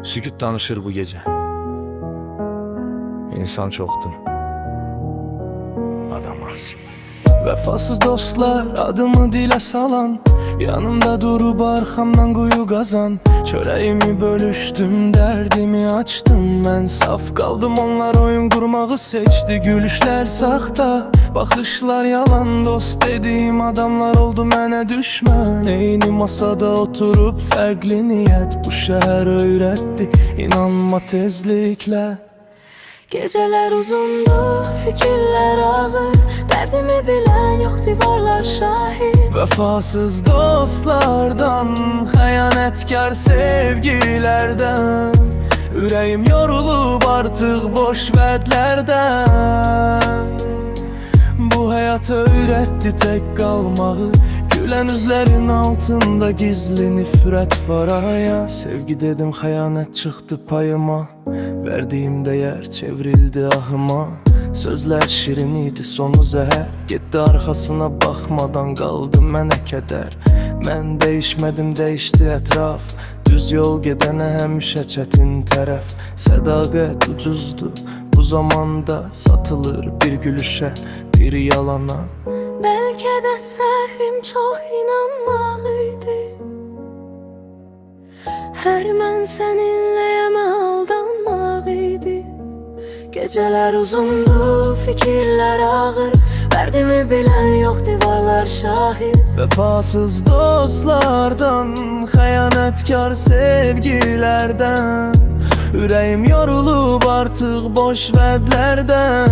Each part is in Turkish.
Sükut danışır bu gece. İnsan çoktur, adam az. Vefasız dostlar adımı dile salan, yanımda durup arkamdan kuyu kazan. Çöreğimi bölüştüm, derdimi açtım ben. Saf kaldım, onlar oyun kurmağı seçti. Gülüşler sahta, bakışlar yalan. Dost dediğim adamlar oldu mene düşman. Eyni masada oturup farklı niyet. Bu şehir öğretti, inanma tezlikle. Geceler uzundu, fikirler ağır. Derdimi bilen yok, divarlar şahit. Vefasız dostlardan, hayanetkar sevgilerden. Yüreğim yorulup artık boş vaatlerden. Bu hayat öğretti tek kalmağı. Gülen yüzlerin altında gizli nifret var aya. Sevgi dedim, hayanet çıktı payıma. Verdiğim değer çevrildi ahıma. Sözler şirin idi, sonu zehər. Gitti arkasına bakmadan, kaldı mənə keder. Mən değişmedim, değişti etraf. Düz yol gedene həmişə çetin tərəf. Sədaqət ucuzdu, bu zamanda satılır bir gülüşe, bir yalana. Belki de səhvim çox inanmağıydı. Her mən səninləyəmə aldanmağıydı. Geceler uzundu, fikirler ağır. Derdimi bilen yok, divarlar şahit. Vefasız dostlardan, hayanetkar sevgilerden. Yüreğim yorulup artık boş vaatlerden.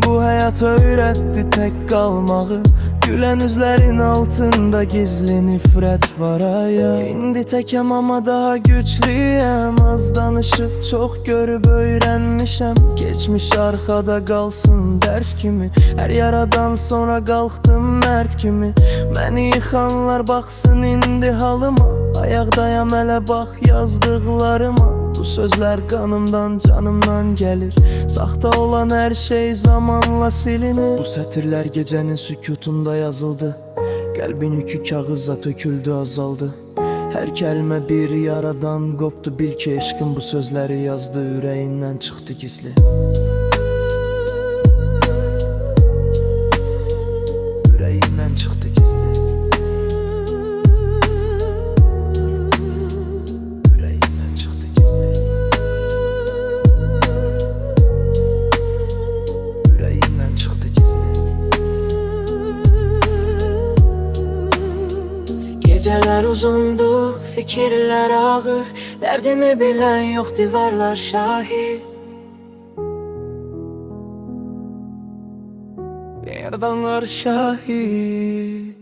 Bu hayat öğretti tek kalmağı. Gülen yüzlerin altında gizli nifret var aya. İndi tekem ama daha güçlüyem. Az danışıp çok görüp öğrenmişem. Geçmiş arkada kalsın ders kimi. Her yaradan sonra kalktım mert kimi. Beni yıkanlar baksın indi halıma. Ayaqdayam hele bak yazdıklarıma. Bu sözler kanımdan canımdan gelir. Saxta olan her şey zamanla silinir. Bu sətirlər gecenin sükutunda yazıldı. Qəlbin yükü kağıza töküldü, azaldı. Her kelime bir yaradan koptu. Bil ki eşqin bu sözleri yazdı, yüreğinden çıktı gizli. Yüreğinden çıktı gizli. Yüreğinden çıktı gizli. Yüreğinden çıktı gizli. Geceler uzundu, fikirler ağır. Derdimi bilen yok, divarlar şahit. Yerdanlar şahit.